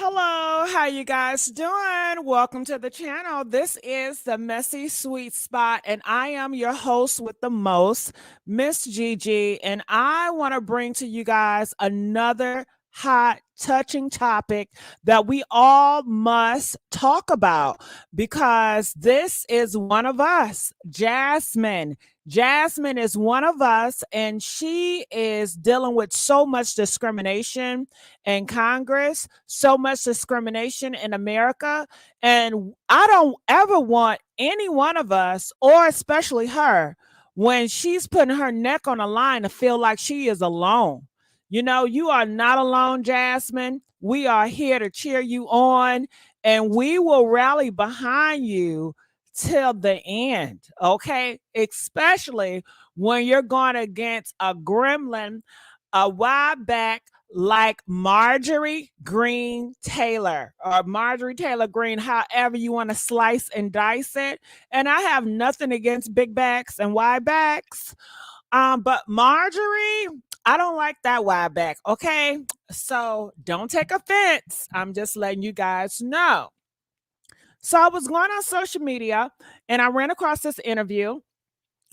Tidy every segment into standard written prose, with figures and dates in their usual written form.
Hello, how you guys doing? Welcome to the channel. This is the Messy Sweet Spot, and I am your host with the most, Miss Gigi, and I want to bring to you guys another hot, touching topic that we all must talk about because this is one of us, Jasmine. Jasmine is one of us, and she is dealing with so much discrimination in Congress, so much discrimination in America. And I don't ever want any one of us, or especially her, when she's putting her neck on the line to feel like she is alone. You know, you are not alone, Jasmine. We are here to cheer you on, and we will rally behind you till the end, okay? Especially when you're going against a gremlin, a wide back like Marjorie Greene Taylor or Marjorie Taylor Greene, however you want to slice and dice it. And I have nothing against big backs and wide backs. But Marjorie, I don't like that wide back. Okay. So don't take offense. I'm just letting you guys know. So I was going on social media and I ran across this interview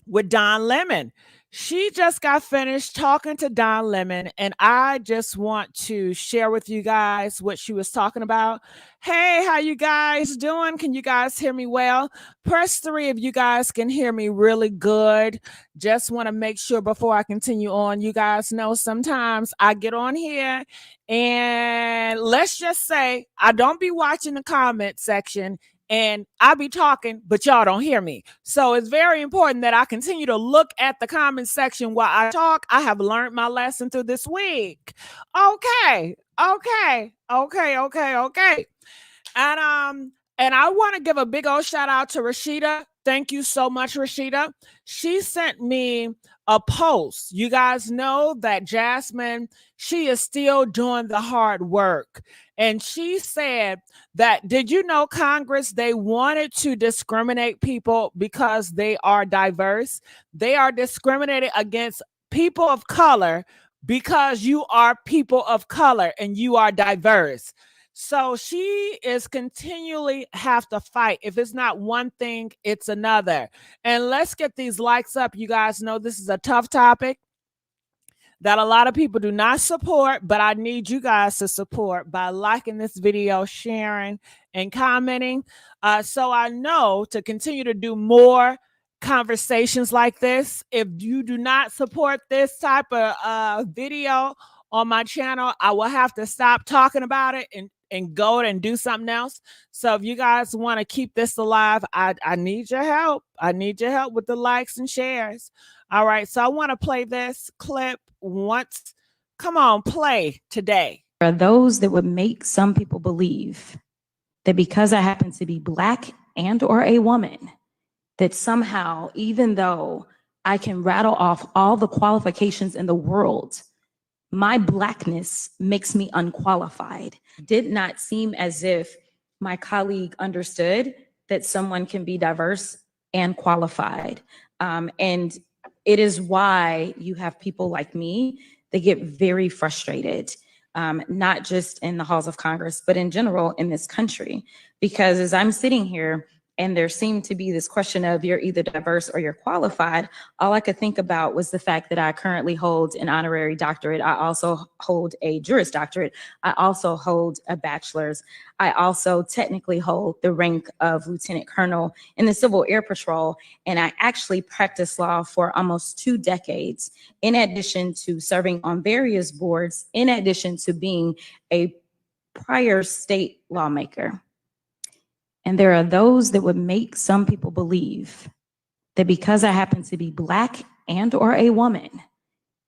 with Don Lemon. She just got finished talking to Don Lemon, and I just want to share with you guys what she was talking about. Hey, how you guys doing? Can you guys hear me well? Press 3 if you guys can hear me really good. Just want to make sure before I continue on, you guys know sometimes I get on here and let's just say I don't be watching the comment section and I be talking, but y'all don't hear me. So it's very important that I continue to look at the comment section while I talk. I have learned my lesson through this week. Okay. And I want to give a big old shout out to Rashida. Thank you so much, Rashida. She sent me a post. You guys know that Jasmine, she is still doing the hard work. And she said that, did you know Congress, they wanted to discriminate people because they are diverse. They are discriminated against people of color because you are people of color and you are diverse. So she is continually have to fight. If it's not one thing, it's another. And let's get these likes up. You guys know this is a tough topic that a lot of people do not support, but I need you guys to support by liking this video, sharing, and commenting. So I know to continue to do more conversations like this. If you do not support this type of video on my channel, I will have to stop talking about it and go and do something else. So if you guys want to keep this alive, I need your help. I need your help with the likes and shares. All right, so I want to play this clip once. Come on, play today. There are those that would make some people believe that because I happen to be Black and or a woman, that somehow, even though I can rattle off all the qualifications in the world, my Blackness makes me unqualified. Did not seem as if my colleague understood that someone can be diverse and qualified. And it is why you have people like me that get very frustrated, not just in the halls of Congress, but in general in this country. Because as I'm sitting here and there seemed to be this question of you're either diverse or you're qualified, all I could think about was the fact that I currently hold an honorary doctorate. I also hold a Juris Doctorate. I also hold a bachelor's. I also technically hold the rank of Lieutenant Colonel in the Civil Air Patrol. And I actually practiced law for almost 2 decades, in addition to serving on various boards, in addition to being a prior state lawmaker. And there are those that would make some people believe that because I happen to be Black and or a woman,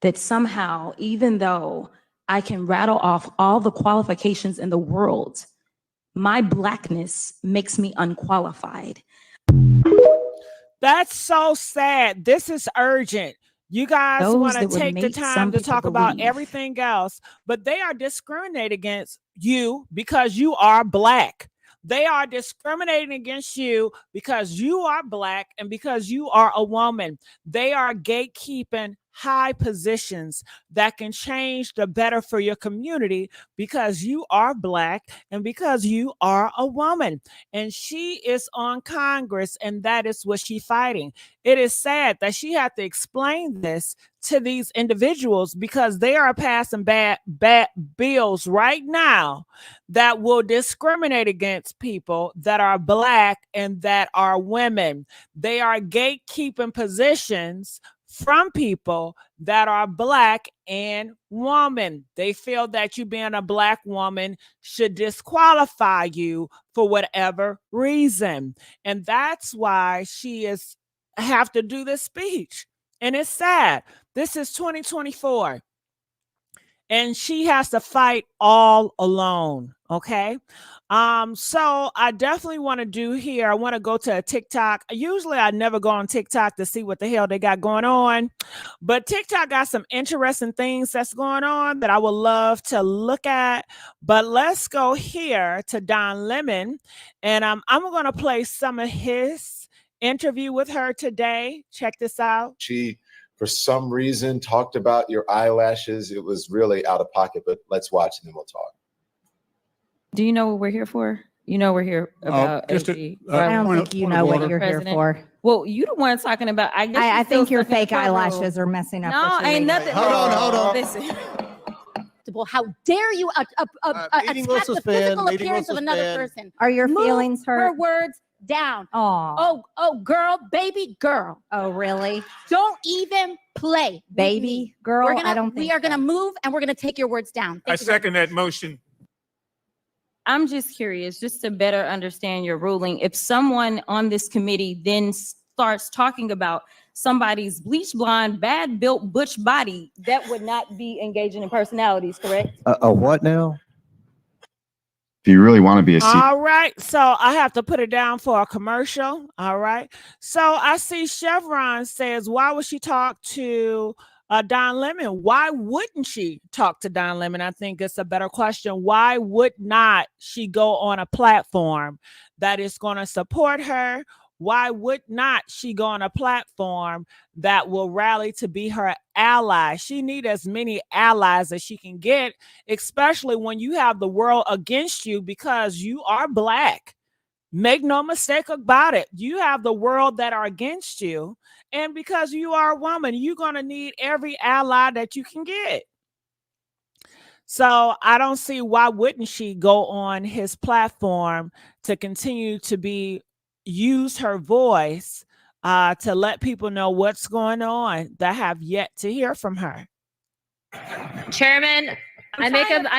that somehow, even though I can rattle off all the qualifications in the world, my Blackness makes me unqualified. That's so sad. This is urgent. You guys want to take the time to talk about everything else, but they are discriminating against you because you are Black. They are discriminating against you because you are Black and because you are a woman. They are gatekeeping high positions that can change the better for your community because you are Black and because you are a woman. And she is on Congress, and that is what she's fighting. It is sad that she had to explain this to these individuals because they are passing bad bills right now that will discriminate against people that are Black and that are women. They are gatekeeping positions from people that are Black and woman. They feel that you being a Black woman should disqualify you for whatever reason. And that's why she is have to do this speech. And it's sad. This is 2024. And she has to fight all alone. Okay. So I definitely want to do here. I want to go to a TikTok. Usually I never go on TikTok to see what the hell they got going on, but TikTok got some interesting things that's going on that I would love to look at. But let's go here to Don Lemon, and I'm going to play some of his interview with her today. Check this out. She, for some reason, talked about your eyelashes. It was really out of pocket, but let's watch and then we'll talk. Do you know what we're here for? You know we're here about AG. I don't think you know what you're here for. Well, you the one talking about. I think your fake eyelashes are messing up. No, ain't nothing. Hold on. Listen. How dare you attack the physical appearance of another person? Are your feelings hurt? Her words down. Oh, Girl, baby girl. oh, really? Don't even play. Baby girl? I don't think we are gonna move and we're gonna take your words down. I second that motion. I'm just curious, just to better understand your ruling. If someone on this committee then starts talking about somebody's bleach blonde, bad built butch body, that would not be engaging in personalities, correct? A what now? If you really want to be a All right. So I have to put it down for a commercial. All right. So I see Chevron says, why would she talk to Don Lemon? Why wouldn't she talk to Don Lemon? I think it's a better question. Why would not she go on a platform that is going to support her? Why would not she go on a platform that will rally to be her ally? She needs as many allies as she can get, especially when you have the world against you because you are Black. Make no mistake about it. You have the world that are against you. And because you are a woman, you're going to need every ally that you can get. So I don't see why wouldn't she go on his platform to continue to use her voice to let people know what's going on that have yet to hear from her. Chairman, I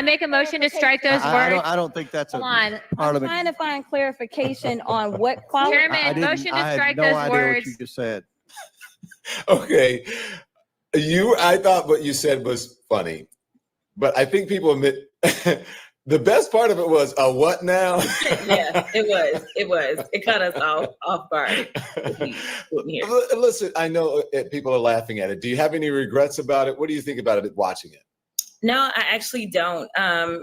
make a motion to strike those words. I don't think that's Hold on. I'm trying to find clarification on what quality. Chairman, motion to strike I had no those idea words. what you just said. Okay. I thought what you said was funny, but I think people admit the best part of it was a what now? Yeah, it was. It caught us off guard. Listen, I know people are laughing at it. Do you have any regrets about it? What do you think about it watching it? No, I actually don't.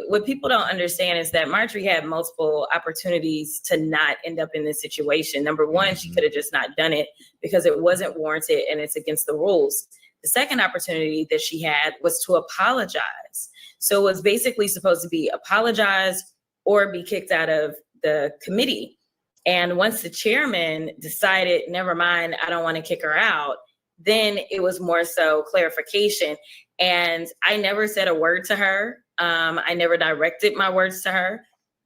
What people don't understand is that Marjorie had multiple opportunities to not end up in this situation. Number one, she could have just not done it because it wasn't warranted and it's against the rules. The second opportunity that she had was to apologize. So it was basically supposed to be apologize or be kicked out of the committee. And once the chairman decided, never mind, I don't want to kick her out, then it was more so clarification. And I never said a word to her. I never directed my words to her.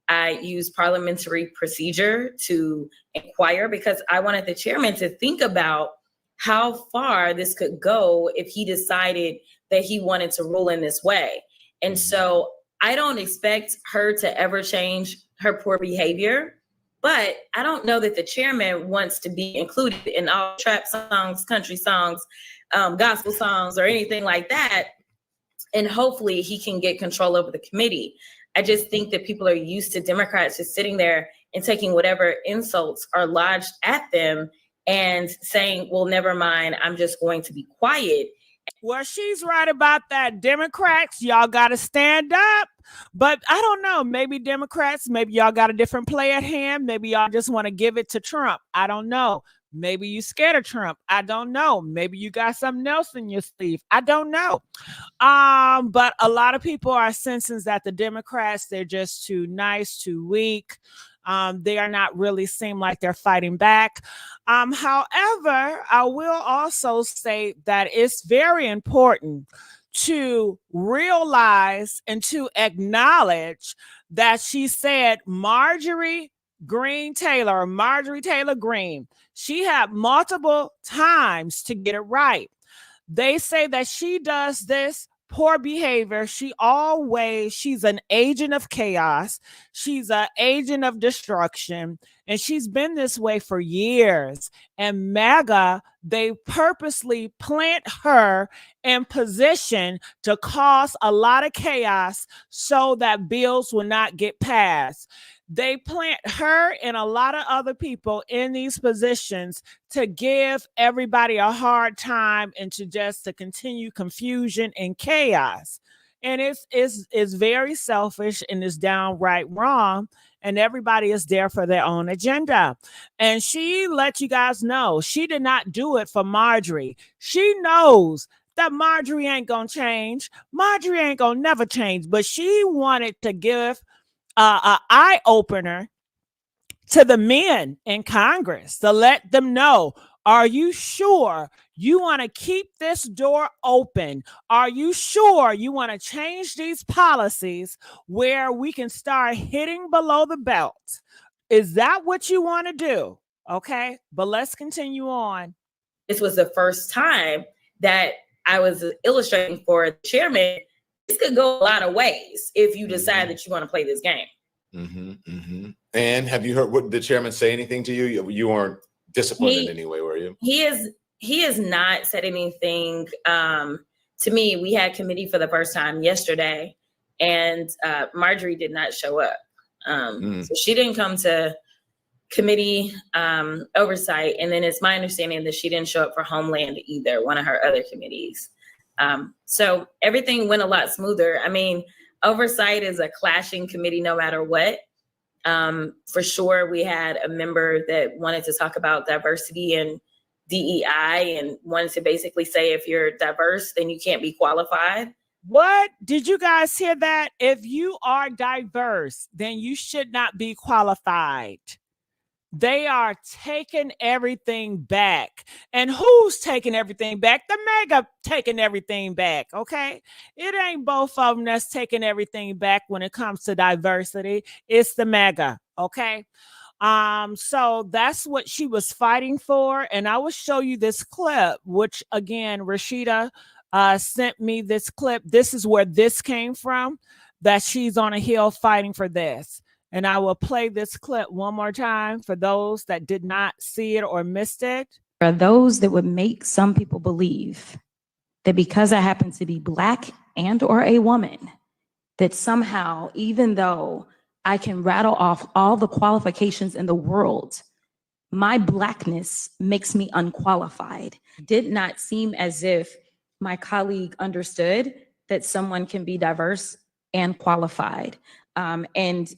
I used parliamentary procedure to inquire because I wanted the chairman to think about how far this could go if he decided that he wanted to rule in this way. And so I don't expect her to ever change her poor behavior, but I don't know that the chairman wants to be included in all trap songs, country songs, gospel songs, or anything like that. And hopefully he can get control over the committee. I just think that people are used to Democrats just sitting there and taking whatever insults are lodged at them and saying, well, never mind, I'm just going to be quiet. Well, she's right about that. Democrats, y'all got to stand up. But I don't know, maybe Democrats, maybe y'all got a different play at hand. Maybe y'all just want to give it to Trump. I don't know. Maybe you scared of Trump. I don't know. Maybe you got something else in your sleeve. I don't know. But a lot of people are sensing that the Democrats, they're just too nice, too weak. They are not really seem like they're fighting back. However, I will also say that it's very important to realize and to acknowledge that she said Marjorie Taylor Greene, she had multiple times to get it right. They say that she does this poor behavior. She's an agent of chaos. She's an agent of destruction. And she's been this way for years. And Maga, they purposely plant her in position to cause a lot of chaos so that bills will not get passed. They plant her and a lot of other people in these positions to give everybody a hard time and to continue confusion and chaos. And it's very selfish and it's downright wrong. And everybody is there for their own agenda. And she let you guys know she did not do it for Marjorie. She knows that Marjorie ain't gonna change. Marjorie ain't gonna never change. But she wanted to give an eye opener to the men in Congress to let them know, are you sure you want to keep this door open? Are you sure you want to change these policies where we can start hitting below the belt? Is that what you want to do? Okay, but let's continue on. This was the first time that I was illustrating for the chairman. This could go a lot of ways if you decide that you want to play this game. And have you heard what the chairman say anything to you? You weren't disciplined in any way, were you? He has not said anything to me. We had committee for the first time yesterday, and Marjorie did not show up. So she didn't come to committee oversight. And then it's my understanding that she didn't show up for Homeland either, one of her other committees. So everything went a lot smoother. I mean, oversight is a clashing committee no matter what. For sure, we had a member that wanted to talk about diversity and DEI and wanted to basically say if you're diverse, then you can't be qualified. What? Did you guys hear that? If you are diverse, then you should not be qualified. They are taking everything back. And who's taking everything back? The Maga taking everything back, okay? It ain't both of them that's taking everything back when it comes to diversity. It's the Maga, okay? So that's what she was fighting for. And I will show you this clip, which again, Rashida sent me this clip. This is where this came from, that she's on a hill fighting for this. And I will play this clip one more time for those that did not see it or missed it. There are those that would make some people believe that because I happen to be Black and or a woman, that somehow, even though I can rattle off all the qualifications in the world, my Blackness makes me unqualified. Did not seem as if my colleague understood that someone can be diverse and qualified. And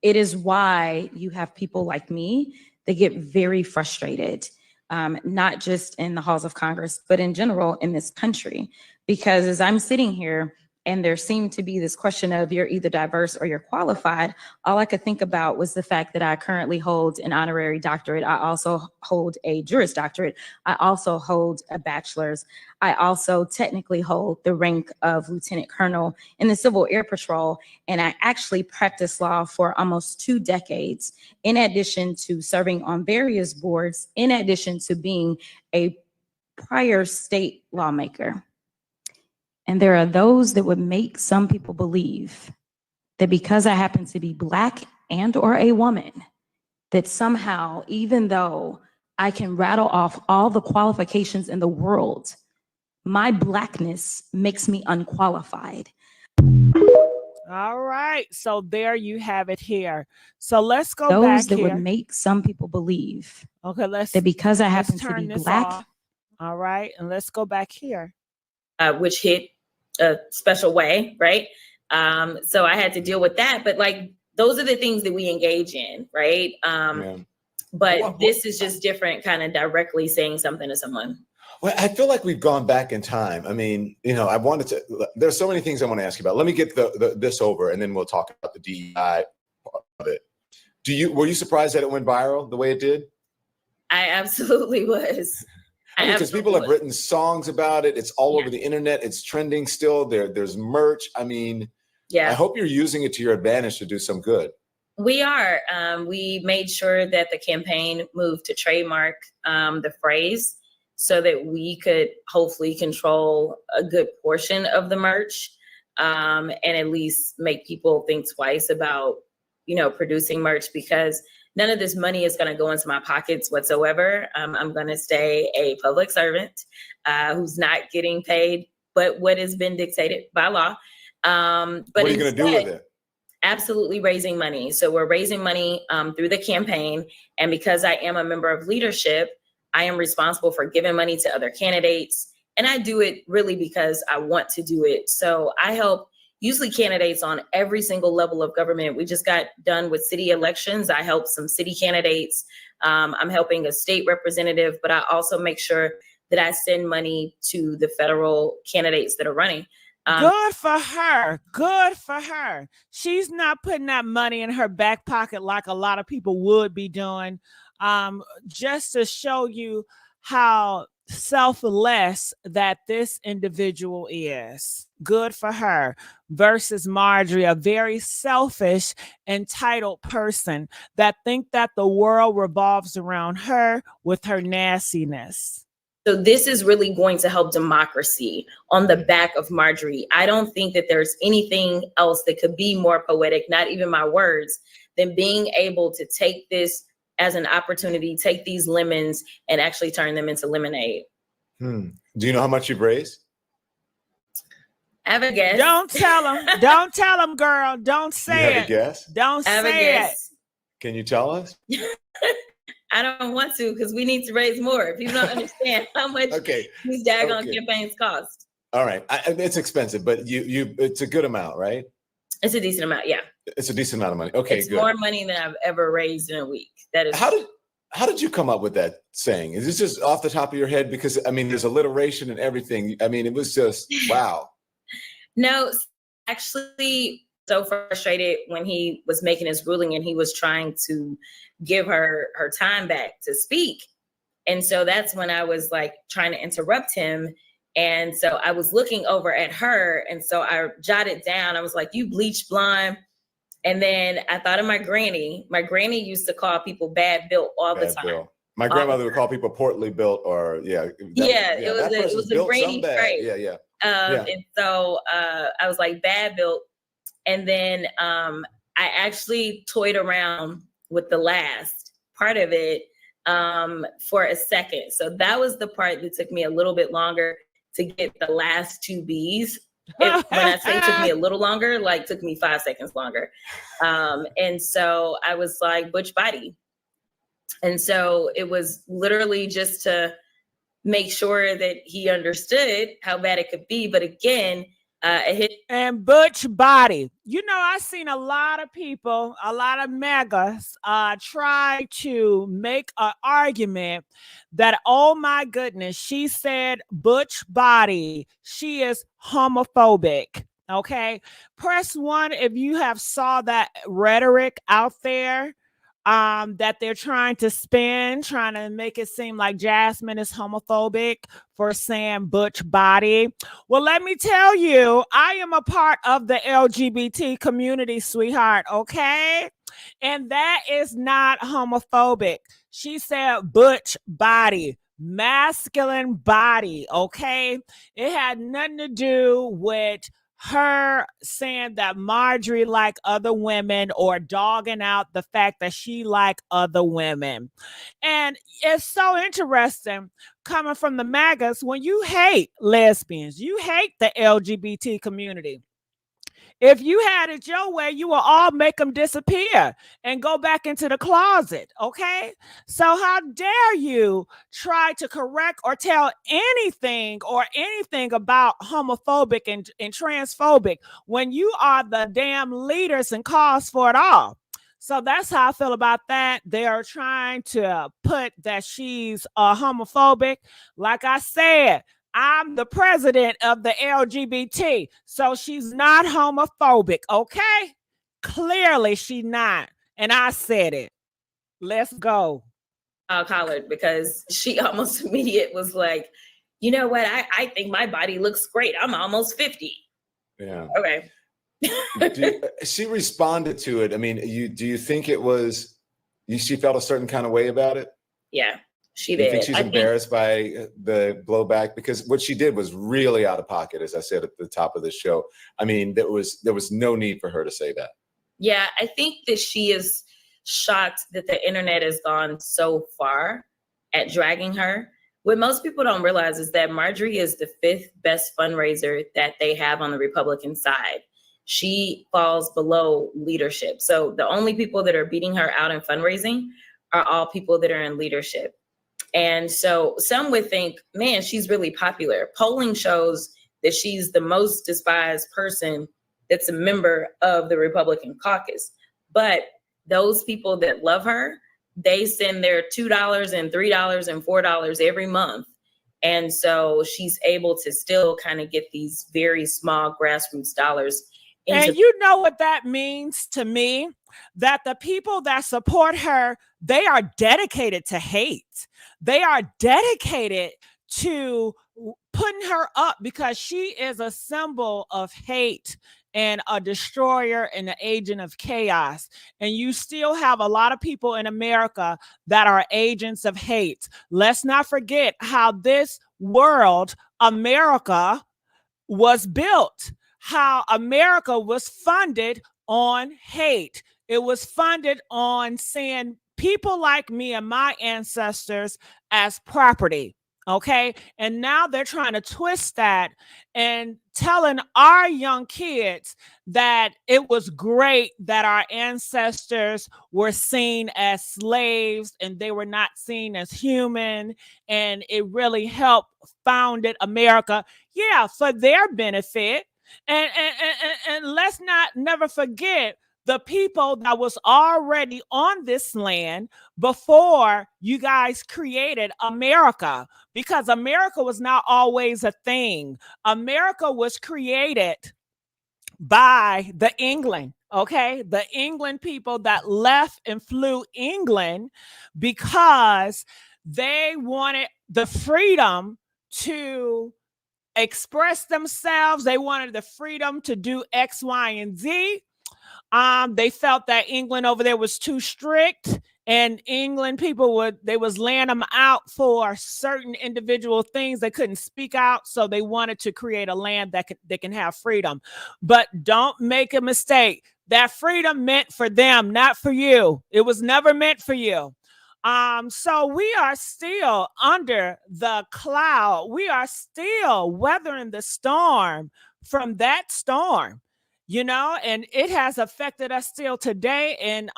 it is why you have people like me that get very frustrated, not just in the halls of Congress, but in general in this country. Because as I'm sitting here and there seemed to be this question of you're either diverse or you're qualified, all I could think about was the fact that I currently hold an honorary doctorate. I also hold a Juris Doctorate. I also hold a bachelor's. I also technically hold the rank of Lieutenant Colonel in the Civil Air Patrol. And I actually practiced law for almost 2 decades, in addition to serving on various boards, in addition to being a prior state lawmaker. And there are those that would make some people believe that because I happen to be Black and or a woman, that somehow, even though I can rattle off all the qualifications in the world, my Blackness makes me unqualified. All right, so there you have it here. So let's go those back that here. would make some people believe Okay, that because I happen to turn be this Black. off. All right, and let's go back here. Which hit a special way, right? So I had to deal with that. But like, those are the things that we engage in, right? But this is just different, kind of directly saying something to someone. Well, I feel like we've gone back in time. I mean, I wanted to, there's so many things I want to ask you about. Let me get this over and then we'll talk about the DEI part of it. Were you surprised that it went viral the way it did? I absolutely was. Because people have written songs about it. It's all over the internet. It's trending still. There's merch. I mean, I hope you're using it to your advantage to do some good. We are. We made sure that the campaign moved to trademark the phrase so that we could hopefully control a good portion of the merch and at least make people think twice about, producing merch, because none of this money is going to go into my pockets whatsoever. I'm going to stay a public servant who's not getting paid, but what has been dictated by law. But what are you going to do with it? Absolutely raising money. So we're raising money through the campaign. And because I am a member of leadership, I am responsible for giving money to other candidates. And I do it really because I want to do it. So I help usually candidates on every single level of government. We just got done with city elections. I help some city candidates. I'm helping a state representative, but I also make sure that I send money to the federal candidates that are running. Good for her. Good for her. She's not putting that money in her back pocket like a lot of people would be doing. Just to show you how selfless that this individual is. Good for her. Versus Marjorie, a very selfish, entitled person that think that the world revolves around her with her nastiness. So this is really going to help democracy on the back of Marjorie. I don't think that there's anything else that could be more poetic, not even my words, than being able to take this as an opportunity, take these lemons and actually turn them into lemonade. Do you know how much you've raised? I have a guess. Don't tell them. Don't tell them, girl. Don't say You have a guess? Don't say it. Can you tell us? I don't want to, because we need to raise more. People don't understand how much these daggone campaigns cost. All right, it's expensive, but it's a good amount, right? It's a decent amount, yeah. It's a decent amount of money. Okay, it's good. More money than I've ever raised in a week. That is. How did you come up with that saying? Is this just off the top of your head? Because I mean, there's alliteration and everything. I mean, it was just wow. No, actually, so frustrated when he was making his ruling and he was trying to give her time back to speak. And so that's when I was like trying to interrupt him. And so I was looking over at her. And so I jotted down, I was like, you bleach blonde. And then I thought of my granny. My granny used to call people bad built all the time. Bill. My grandmother would call people portly built or it was a granny phrase. Yeah. And so I was like bad built. And then I actually toyed around with the last part of it for a second. So that was the part that took me a little bit longer to get the last two B's. When I say took me a little longer, like took me 5 seconds longer. And so I was like, butch body. And so it was literally just to make sure that he understood how bad it could be. But again, it hit. And butch body. I seen a lot of people, a lot of Magas try to make an argument that, oh my goodness, she said butch body. She is homophobic. Okay. Press 1 if you have saw that rhetoric out there. That they're trying to spin, trying to make it seem like Jasmine is homophobic for saying butch body. Well, let me tell you, I am a part of the LGBT community, sweetheart, okay? And that is not homophobic. She said butch body, masculine body, okay? It had nothing to do with her saying that Marjorie like other women or dogging out the fact that she like other women. And it's so interesting coming from the Magas when you hate lesbians, you hate the LGBT community. If you had it your way, you will all make them disappear and go back into the closet, okay? So how dare you try to correct or tell anything about homophobic and transphobic when you are the damn leaders and cause for it all? So that's how I feel about that. They are trying to put that she's homophobic. Like I said, I'm the president of the LGBT, so she's not homophobic, okay? Clearly she's not. And I said it. Let's go. Collared because she almost immediate was like, you know what? I think my body looks great. I'm almost 50. Yeah. Okay. She responded to it. I mean, do you think it was, she felt a certain kind of way about it? Yeah, she Do you did. think she's embarrassed by the blowback? Because what she did was really out of pocket, as I said at the top of the show. I mean, there was no need for her to say that. Yeah, I think that she is shocked that the internet has gone so far at dragging her. What most people don't realize is that Marjorie is the 5th best fundraiser that they have on the Republican side. She falls below leadership. So the only people that are beating her out in fundraising are all people that are in leadership. And so some would think, man, she's really popular. Polling shows that she's the most despised person that's a member of the Republican caucus. But those people that love her, they send their $2 and $3 and $4 every month. And so she's able to still kind of get these very small grassroots dollars. And you know what that means to me? That the people that support her, they are dedicated to hate. They are dedicated to putting her up because she is a symbol of hate and a destroyer and an agent of chaos. And you still have a lot of people in America that are agents of hate. Let's not forget how this world, America, was built, how America was funded on hate. It was funded on seeing people like me and my ancestors as property. Okay. And now they're trying to twist that and telling our young kids that it was great that our ancestors were seen as slaves and they were not seen as human. And it really helped founded America. Yeah, for their benefit. And let's not never forget the people that was already on this land before you guys created America, because America was not always a thing. America was created by the England, okay? The England people that left and flew England because they wanted the freedom to express themselves. They wanted the freedom to do X, Y, and Z. They felt that England over there was too strict, and England people was laying them out for certain individual things. They couldn't speak out, so they wanted to create a land that they can have freedom. But don't make a mistake. That freedom meant for them, not for you. It was never meant for you. So we are still under the cloud. We are still weathering the storm from that storm, you know, and it has affected us still today. And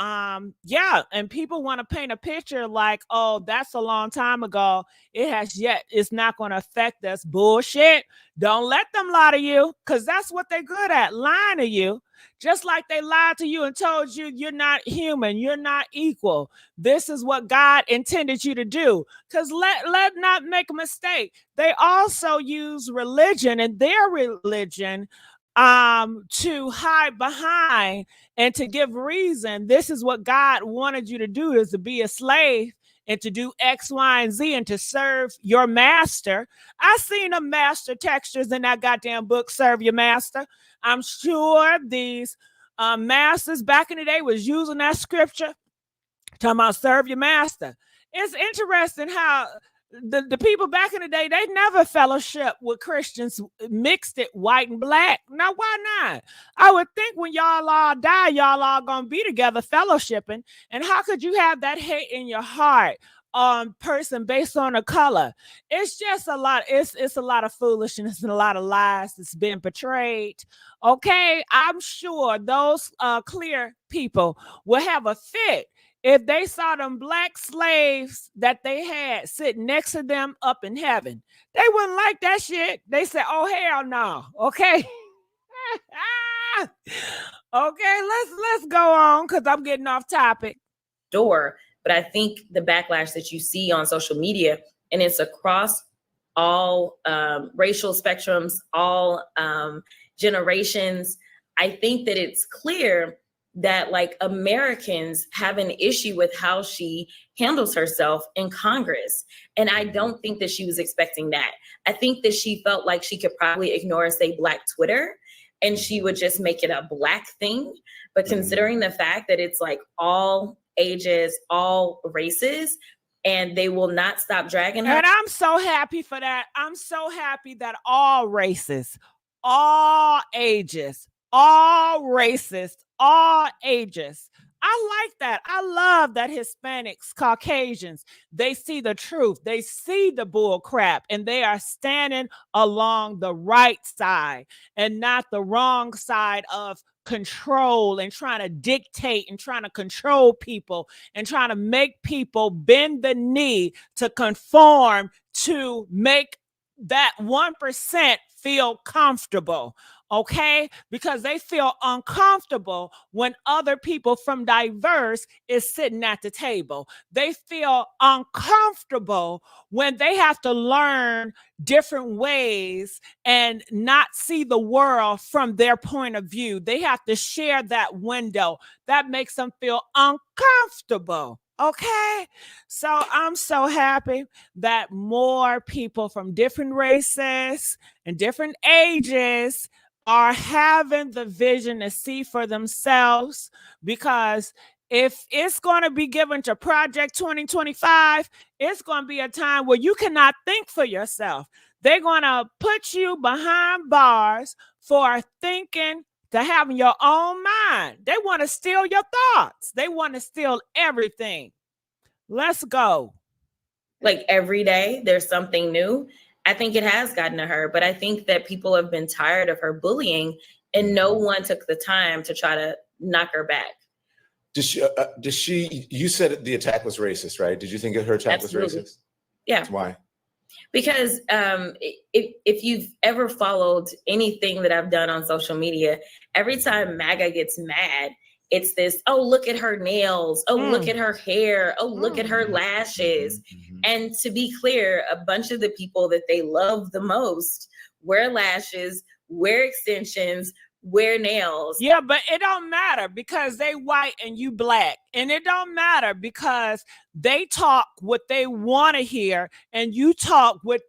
yeah, and people want to paint a picture like, oh, that's a long time ago. It has yet, it's not going to affect us. Bullshit. Don't let them lie to you, because that's what they're good at, lying to you. Just like they lied to you and told you you're not human, you're not equal. This is what God intended you to do. Because let not make a mistake. They also use religion and their religion to hide behind and to give reason. This is what God wanted you to do, is to be a slave and to do X, Y, and Z and to serve your master. I seen the master textures in that goddamn book, Serve Your Master. I'm sure these masters back in the day was using that scripture, talking about serve your master. It's interesting how the people back in the day, they never fellowship with Christians, mixed it white and black. Now, why not? I would think when y'all all die, y'all all gonna be together fellowshipping. And how could you have that hate in your heart person based on a color? It's just a lot. It's a lot of foolishness and a lot of lies that's been portrayed. Okay, I'm sure those clear people will have a fit if they saw them black slaves that they had sitting next to them up in heaven. They wouldn't like that shit. They said, oh, hell no. Okay. Okay, let's go on because I'm getting off topic. Door, but I think the backlash that you see on social media, and it's across all racial spectrums, all generations, I think that it's clear that like Americans have an issue with how she handles herself in Congress. And I don't think that she was expecting that. I think that she felt like she could probably ignore, say, Black Twitter, and she would just make it a Black thing. But considering the fact that it's like all ages, all races, and they will not stop dragging her. And I'm so happy for that. I'm so happy that all races, all ages, all races, all ages. I like that. I love that Hispanics, Caucasians, they see the truth. They see the bull crap, and they are standing along the right side and not the wrong side of control and trying to dictate and trying to control people and trying to make people bend the knee to conform to make that 1% feel comfortable. Okay, because they feel uncomfortable when other people from diverse is sitting at the table. They feel uncomfortable when they have to learn different ways and not see the world from their point of view. They have to share that window. That makes them feel uncomfortable. Okay, so I'm so happy that more people from different races and different ages are having the vision to see for themselves, because if it's going to be given to Project 2025, it's going to be a time where you cannot think for yourself. They're going to put you behind bars for thinking, to having your own mind. They want to steal your thoughts. They want to steal everything. Let's go. Like every day, there's something new. I think it has gotten to her, but I think that people have been tired of her bullying, and no one took the time to try to knock her back. Does she, you said the attack was racist, right? Did you think her attack Absolutely. was racist? Yeah. Why? Because if you've ever followed anything that I've done on social media, every time Maga gets mad, it's this, oh, look at her nails. Oh, look at her hair. Oh, look at her lashes. And to be clear, a bunch of the people that they love the most wear lashes, wear extensions, wear nails. Yeah, but it don't matter because they white and you black. And it don't matter because they talk what they want to hear and you talk what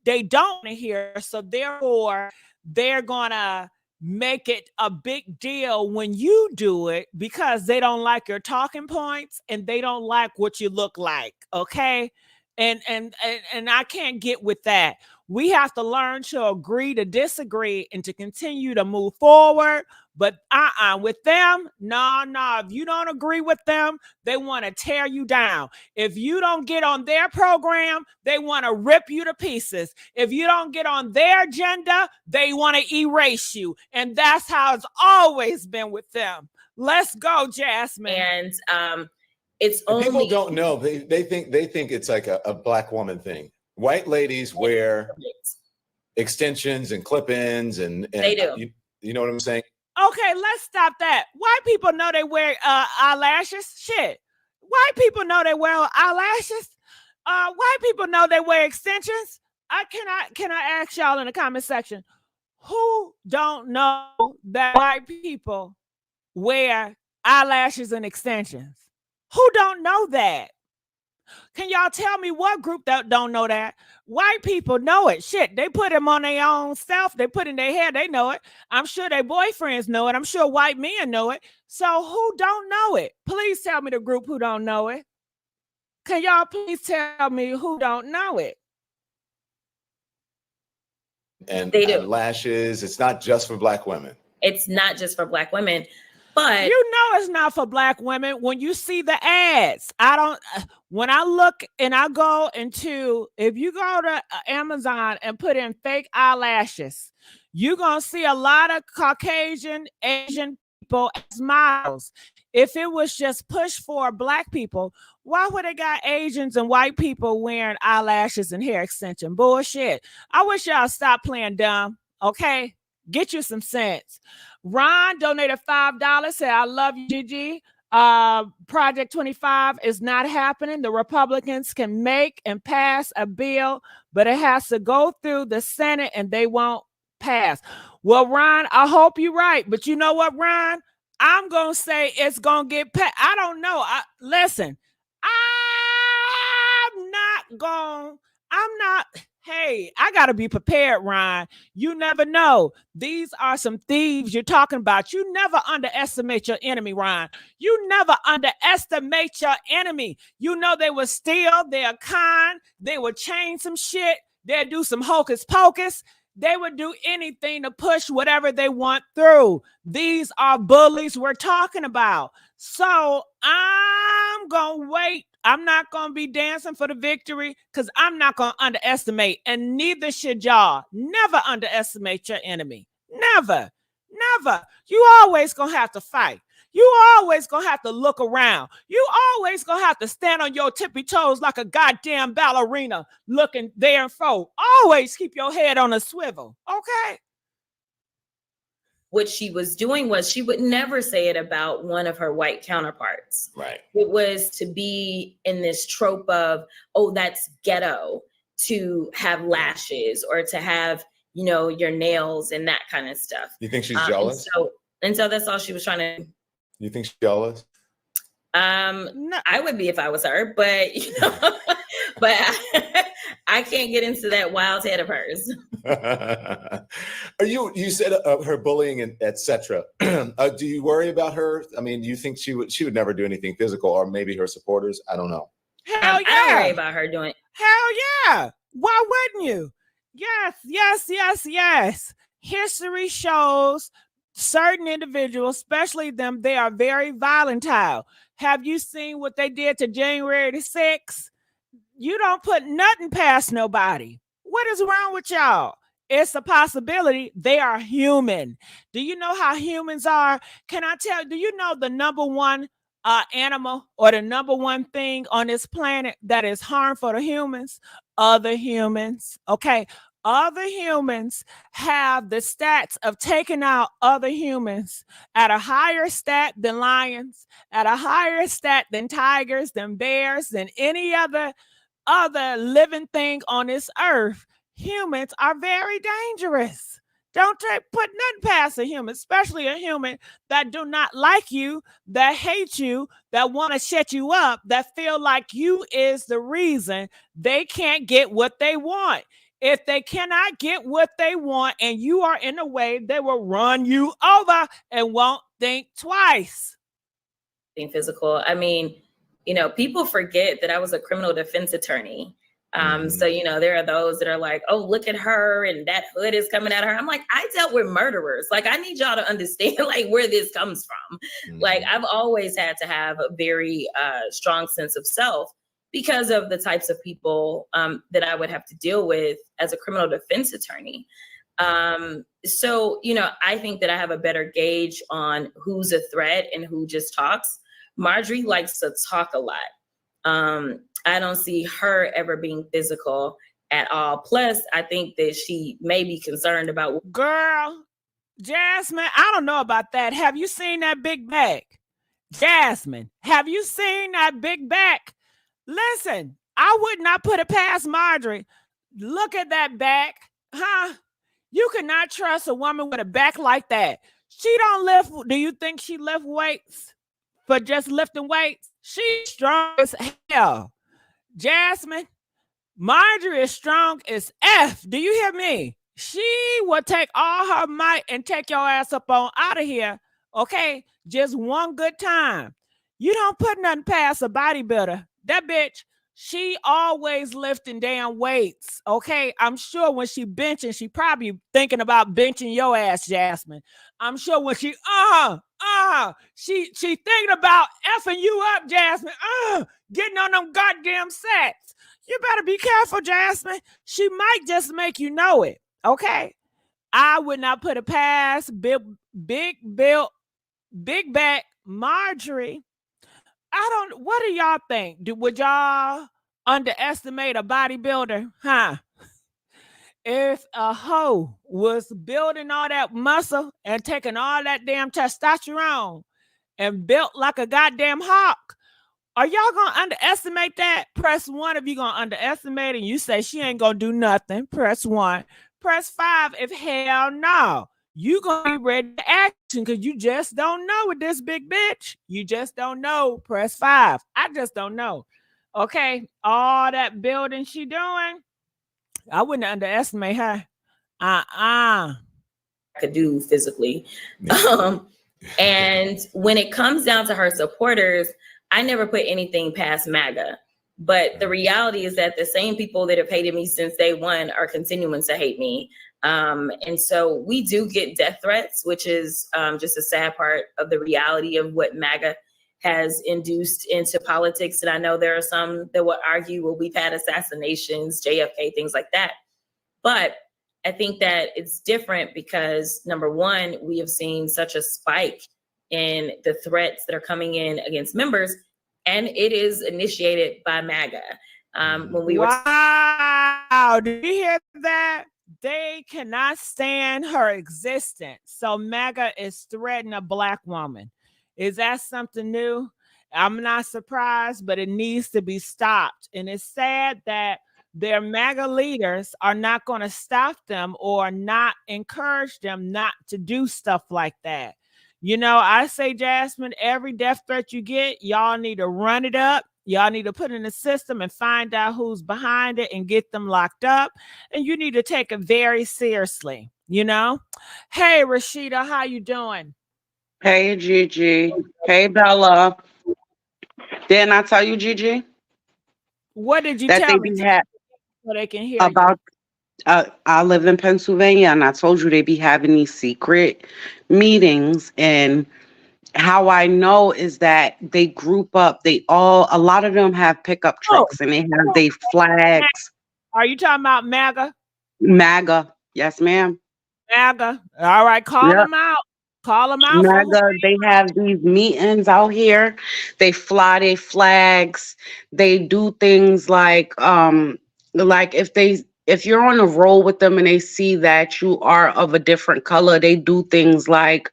they don't want to hear. So therefore, they're going to make it a big deal when you do it because they don't like your talking points and they don't like what you look like. Okay. And I can't get with that. We have to learn to agree to disagree and to continue to move forward. But with them, no. If you don't agree with them, they want to tear you down. If you don't get on their program, they want to rip you to pieces. If you don't get on their agenda, they want to erase you. And that's how it's always been with them. Let's go, Jasmine. And it's only people don't know. They think it's like a black woman thing. White ladies wear extensions and clip-ins, and they do. You know what I'm saying? Okay, let's stop that. White people know they wear eyelashes. Shit. White people know they wear eyelashes. White people know they wear extensions. Can I ask y'all in the comment section, who don't know that white people wear eyelashes and extensions? Who don't know that? Can y'all tell me what group that don't know that? White people know it. Shit, they put them on their own self. They put in their hair. They know it. I'm sure their boyfriends know it. I'm sure white men know it. So who don't know it? Please tell me the group who don't know it. Can y'all please tell me who don't know it? And they do. Lashes. It's not just for black women. It's not just for black women. But you know it's not for black women when you see the ads. When I look and I go into, if you go to Amazon and put in fake eyelashes, you're going to see a lot of Caucasian, Asian people as models. If it was just pushed for black people, why would they got Asians and white people wearing eyelashes and hair extension? Bullshit. I wish y'all stop playing dumb. Okay. Get you some sense. Ron donated $5. Said, I love you, Gigi. Project 25 is not happening. The Republicans can make and pass a bill, but it has to go through the Senate and they won't pass. Well, Ron, I hope you're right. But you know what, Ron? I'm going to say it's going to get passed. I don't know. Listen, hey, I got to be prepared, Ron. You never know. These are some thieves you're talking about. You never underestimate your enemy, Ron. You never underestimate your enemy. You know they will steal, they're con, they will change some shit, they'll do some hocus pocus. They would do anything to push whatever they want through. These are bullies we're talking about. So I'm going to wait. I'm not going to be dancing for the victory because I'm not going to underestimate, and neither should y'all. Never underestimate your enemy. Never. Never. You always going to have to fight. You always going to have to look around. You always going to have to stand on your tippy toes like a goddamn ballerina looking there and fro. Always keep your head on a swivel, okay? What she was doing was she would never say it about one of her white counterparts. Right. It was to be in this trope of, oh, that's ghetto to have lashes or to have, you know, your nails and that kind of stuff. You think she's jealous? And so that's all she was trying to. You think she's jealous? No. I would be if I was her, but you know, but I can't get into that wild head of hers. You said her bullying and etc. Do you worry about her? I mean, do you think she would never do anything physical, or maybe her supporters? I don't know. Hell yeah. I don't worry about her doing. Hell yeah. Why wouldn't you? Yes. History shows certain individuals, especially them, they are very volatile. Have you seen what they did to January the 6th? You don't put nothing past nobody. What is wrong with y'all? It's a possibility. They are human. Do you know how humans are? Can I tell you, do you know the number one animal or the number one thing on this planet that is harmful to humans? Other humans. Okay. Other humans have the stats of taking out other humans at a higher stat than lions, at a higher stat than tigers, than bears, than any other living thing on this earth. Humans are very dangerous. Don't put nothing past a human, especially a human that do not like you, that hate you, that want to shut you up, that feel like you is the reason they can't get what they want. If they cannot get what they want and you are in the way, they will run you over and won't think twice. Being physical. I mean, you know, people forget that I was a criminal defense attorney. So, you know, there are those that are like, oh, look at her and that hood is coming at her. I'm like, I dealt with murderers. Like, I need y'all to understand like where this comes from. Like, I've always had to have a very strong sense of self because of the types of people that I would have to deal with as a criminal defense attorney. So, you know, I think that I have a better gauge on who's a threat and who just talks. Marjorie likes to talk a lot. I don't see her ever being physical at all. Plus, I think that she may be concerned about. Girl, Jasmine, I don't know about that. Have you seen that big back? Jasmine, have you seen that big back? Listen, I would not put it past Marjorie. Look at that back, huh? You cannot trust a woman with a back like that. She don't lift. Do you think she lift weights for just lifting weights? She's strong as hell. Jasmine, Marjorie is strong as F. Do you hear me? She will take all her might and take your ass up on out of here. Okay, just one good time. You don't put nothing past a bodybuilder. That bitch, she always lifting damn weights. Okay, I'm sure when she benching, she probably thinking about benching your ass, Jasmine. I'm sure when she she thinking about effing you up, Jasmine. Getting on them goddamn sets. You better be careful, Jasmine. She might just make you know it. Okay, I would not put it past big back Marjorie. What do y'all think? Would y'all underestimate a bodybuilder? Huh? if a hoe was building all that muscle and taking all that damn testosterone and built like a goddamn hawk, are y'all gonna underestimate that? Press 1 if you're gonna underestimate and you say she ain't gonna do nothing. Press 1. Press 5 if hell no. You gonna be ready to action because you just don't know with this big bitch. You just don't know. Press 5. I just don't know. Okay, all that building she doing, I wouldn't underestimate her. Could do physically. And when it comes down to her supporters, I never put anything past Maga. But the reality is that the same people that have hated me since day one are continuing to hate me. And so we do get death threats, which is just a sad part of the reality of what Maga has induced into politics. And I know there are some that will argue, well, we've had assassinations, JFK, things like that. But I think that it's different because, number one, we have seen such a spike in the threats that are coming in against members, and it is initiated by Maga. When we wow, did you hear that? They cannot stand her existence. So Maga is threatening a Black woman. Is that something new? I'm not surprised, but it needs to be stopped. And it's sad that their MAGA leaders are not going to stop them or not encourage them not to do stuff like that. You know, I say, Jasmine, every death threat you get, y'all need to run it up. Y'all need to put in the system and find out who's behind it and get them locked up. And you need to take it very seriously, you know? Hey, Rashida, how you doing? Hey, Gigi. Hey, Bella. Didn't I tell you, Gigi? What did you that tell they me? be ha- So they can hear about I live in Pennsylvania, and I told you they be having these secret meetings. And how I know is that they group up. A lot of them have pickup trucks, and they have their flags. Are you talking about MAGA? MAGA. Yes, ma'am. MAGA. All right, call them out. Call them out. MAGA, they have these meetings out here. They fly their flags. They do things like if you're on a roll with them and they see that you are of a different color, they do things like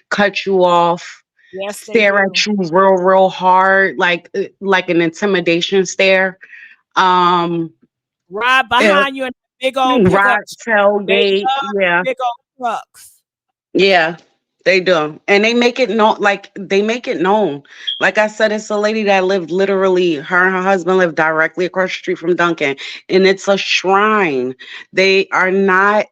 cut you off, stare at you real hard, like an intimidation stare. Right behind you in a big old pickup. Tailgate. Yeah. Big old trucks. Yeah, they do. And they make it known, Like I said, it's a lady that lived literally, her and her husband lived directly across the street from Duncan. And it's a shrine. They are not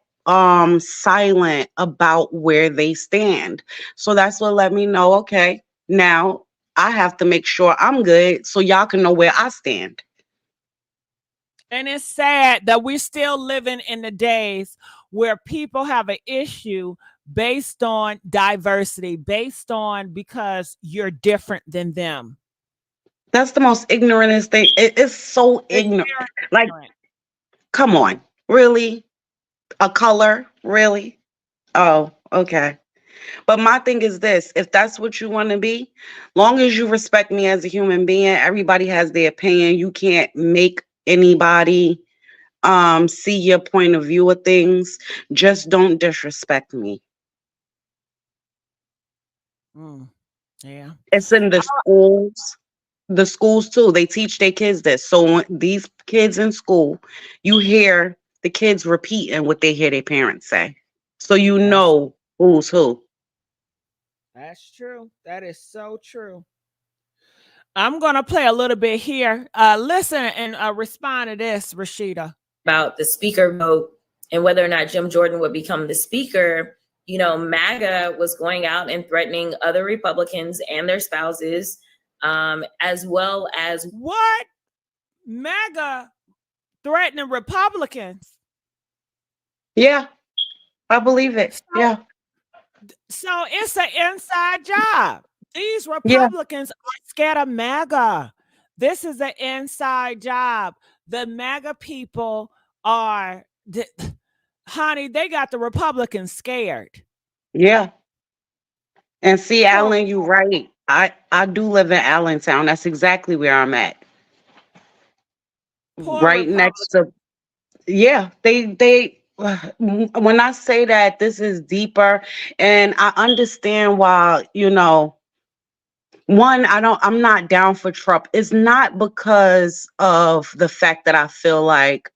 silent about where they stand. So that's what let me know, okay, now I have to make sure I'm good so y'all can know where I stand. And it's sad that we're still living in the days where people have an issue based on diversity, based on because you're different than them. That's the most ignorantest thing. It is so ignorant. Like, come on, really? A color, really? Oh, okay. But my thing is this: if that's what you want to be, long as you respect me as a human being, everybody has their opinion. You can't make anybody see your point of view of things. Just don't disrespect me. Yeah. It's in the schools. The schools too. They teach their kids this. So when these kids in school, you hear the kids repeating what they hear their parents say. So you know who's who. That's true. That is so true. I'm going to play a little bit here. Listen and respond to this, Rashida. About the speaker vote and whether or not Jim Jordan would become the speaker, you know, MAGA was going out and threatening other Republicans and their spouses, as well as what? MAGA threatening Republicans? Yeah, I believe it. Yeah. So it's an inside job. These Republicans are scared of MAGA. This is an inside job. The MAGA people are, honey, they got the Republicans scared. Yeah. And see, Alan, you're right. I do live in Allentown. That's exactly where I'm at. Right next to, yeah, they when I say that this is deeper, and I understand why, one, I'm not down for Trump. It's not because of the fact that I feel like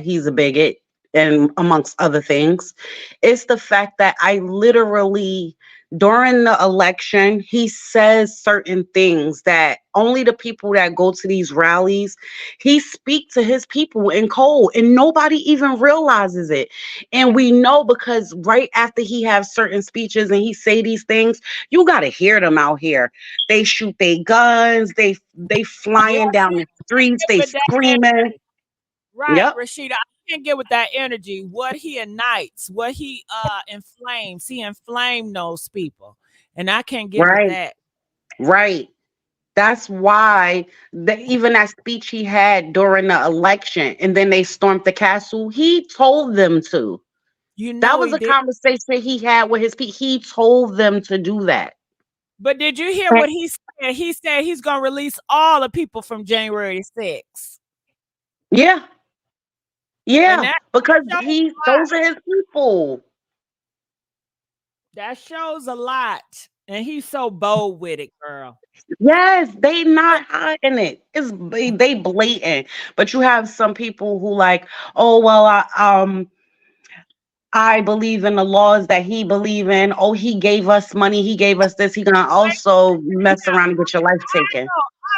he's a bigot and amongst other things. It's the fact that I literally, during the election, he says certain things that only the people that go to these rallies, he speak to his people in code, and nobody even realizes it. And we know because right after he has certain speeches and he say these things, you got to hear them out here. They shoot their guns. They Yeah, flying down the streets. They with that screaming. energy. Right, Yep. Rashida. I can't get with that energy. What he ignites, what he inflames. He inflamed those people. And I can't get with Right. that. Right. That's why even that speech he had during the election, and then they stormed the castle. He told them to. You That know was he a did. conversation he had with his people. He told them to do that. But did you hear what he said? He said he's gonna release all the people from January 6th. Yeah. And Yeah. Because shows those are his people. that shows a lot. And he's so bold with it, girl. Yes, they not hiding it. They blatant. But you have some people who like, oh well, I believe in the laws that he believe in. Oh, he gave us money. He gave us this. He gonna also mess around and get your life taken.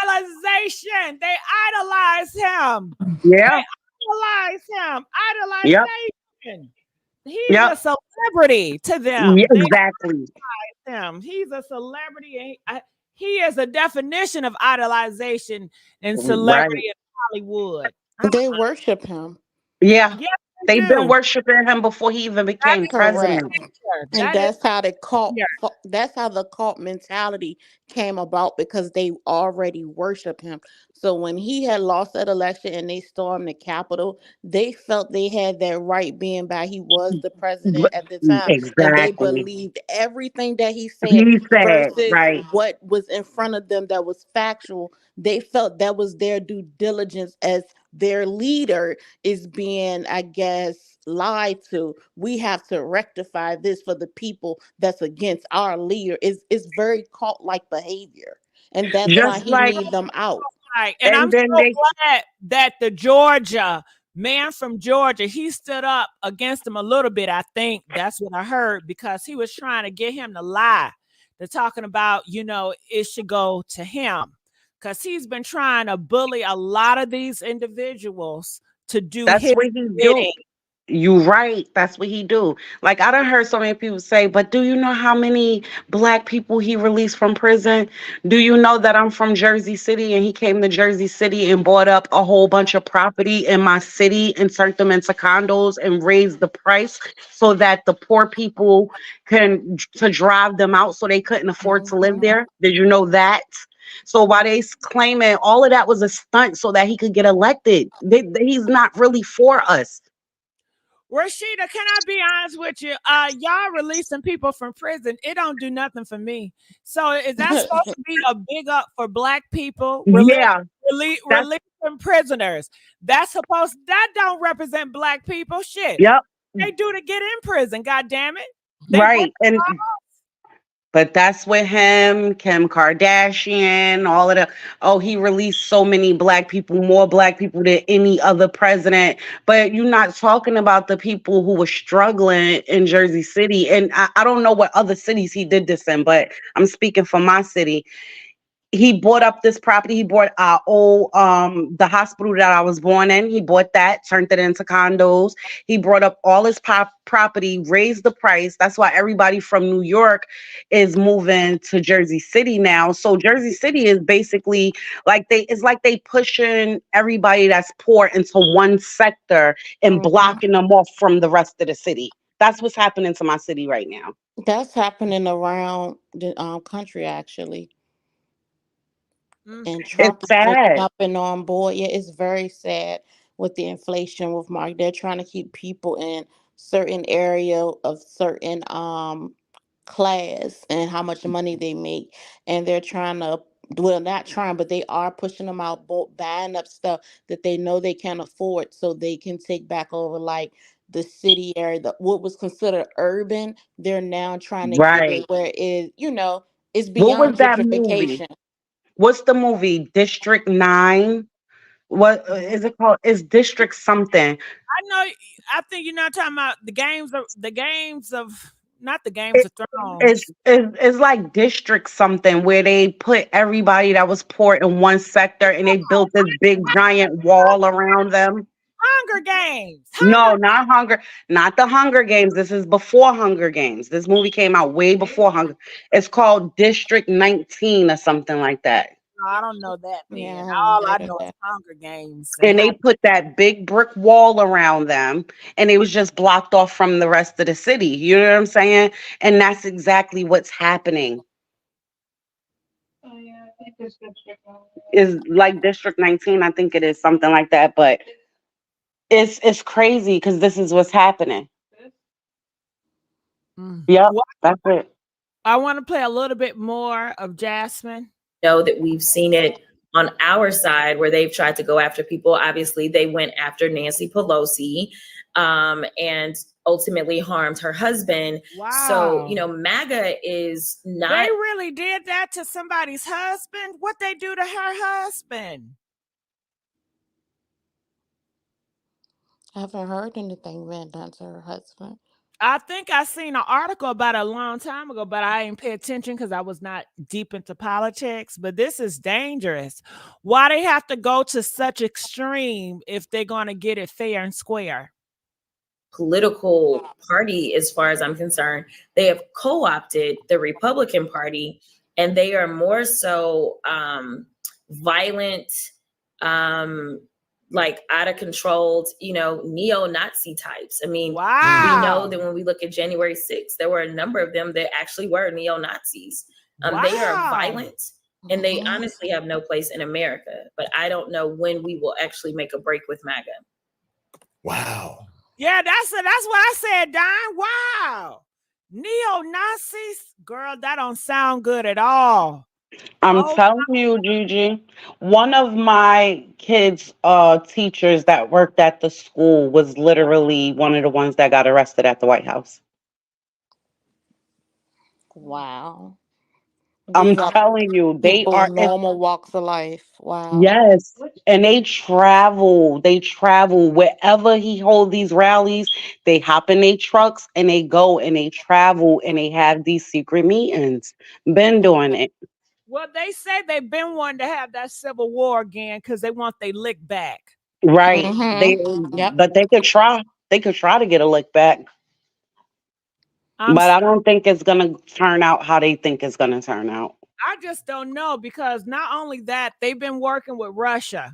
Idolization. They idolize him. Yeah. Idolize him. Yep. Idolization. He's a Yep. celebrity to them. Yeah, They exactly. idolize him. He's a celebrity. And he is a definition of idolization and Right. celebrity in Hollywood. They worship him. Yeah. Yes, they They've been do. worshiping him before he even That became is Correct. president. And that is that's how the cult yeah. that's how the cult mentality came about, because they already worship him. So when he had lost that election and they stormed the Capitol, they felt they had that right, being by he was the president at the time, and they Exactly. believed everything that he said He said, versus right. what was in front of them that was factual. They felt that was their due diligence as their leader is being, I guess, lied to. We have to rectify this for the people that's against our leader. It's very cult like behavior, and that's why Just he like, leave them out. Right. And I'm and then so they, glad that the Georgia man from Georgia, he stood up against him a little bit. I think that's what I heard, because he was trying to get him to lie. They're talking about, it should go to him, because he's been trying to bully a lot of these individuals to do that's his what he bidding. do. You right. That's what he do. Like I done heard so many people say, but do you know how many black people he released from prison? Do you know that I'm from Jersey City and he came to Jersey City and bought up a whole bunch of property in my city and turned them into condos and raised the price so that the poor people to drive them out so they couldn't afford to live there? Did you know that? So while they claiming all of that was a stunt so that he could get elected, he's not really for us. Rashida, can I be honest with you? Y'all releasing people from prison, it don't do nothing for me. So is that supposed to be a big up for black people? Yeah, Releasing prisoners. That don't represent black people. Shit. yep. They do to get in prison, god damn it. Right. But that's with him, Kim Kardashian, all of the, oh, he released so many black people, more black people than any other president. But you're not talking about the people who were struggling in Jersey City. And I don't know what other cities he did this in, but I'm speaking for my city. He bought up this property. He bought our old the hospital that I was born in. He bought that, turned it into condos. He brought up all his property, raised the price. That's why everybody from New York is moving to Jersey City now. So Jersey City is basically like they pushing everybody that's poor into one sector and blocking them off from the rest of the city. That's what's happening to my city right now. That's happening around the country, actually. And Trump It's is just sad. jumping on board. Yeah, it's very sad with the inflation with Mark. They're trying to keep people in certain area of certain class and how much money they make. And they're trying to, well, not trying, but they are pushing them out, buying up stuff that they know they can't afford so they can take back over, like the city area, what was considered urban, they're now trying to get Right. it where it is, it's What was beyond that movie? gentrification. What's the movie? District 9? What is it called? It's District something. I know. I think you're not talking about the games of not the Games of Thrones. It's like District something where they put everybody that was poor in one sector and they built this big giant wall around them. Hunger Games. No, not not the Hunger Games. This is before Hunger Games. This movie came out way before Hunger. It's called District 19 or something like that. I don't know that, man. Yeah, I All haven't I heard of know is that. Hunger Games. And they put that big brick wall around them and it was just blocked off from the rest of the city. You know what I'm saying? And that's exactly what's happening. Is like District 19, I think it is something like that, but it's crazy because this is what's happening. Yep, Well, that's it. I want to play a little bit more of Jasmine. Know that we've seen it on our side where they've tried to go after people. Obviously, they went after Nancy Pelosi and ultimately harmed her husband. Wow. So, MAGA is not. They really did that to somebody's husband? What they do to her husband? I haven't heard anything being done to her husband. I think I seen an article about it a long time ago, but I didn't pay attention because I was not deep into politics. But this is dangerous. Why they have to go to such extreme if they're going to get it fair and square? Political party, as far as I'm concerned, they have co-opted the Republican Party, and they are more so violent, like out of control, neo-Nazi types. I mean, wow. We know that when we look at January 6th, there were a number of them that actually were neo-Nazis. Wow. They are violent, and they honestly have no place in America. But I don't know when we will actually make a break with MAGA. Wow. Yeah, that's what I said, Don. Wow. Neo-Nazis? Girl, that don't sound good at all. I'm telling you, Gigi, one of my kids' teachers that worked at the school was literally one of the ones that got arrested at the White House. Wow. I'm telling you, they are normal walks of life. Wow. Yes, and they travel wherever he hold these rallies. They hop in their trucks and they go and they travel and they have these secret meetings. Been doing it. Well, they say they've been wanting to have that civil war again because they want their lick back. Right. Yep. But they could try. They could try to get a lick back. But I don't think it's gonna turn out how they think it's gonna turn out. I just don't know because not only that, they've been working with Russia.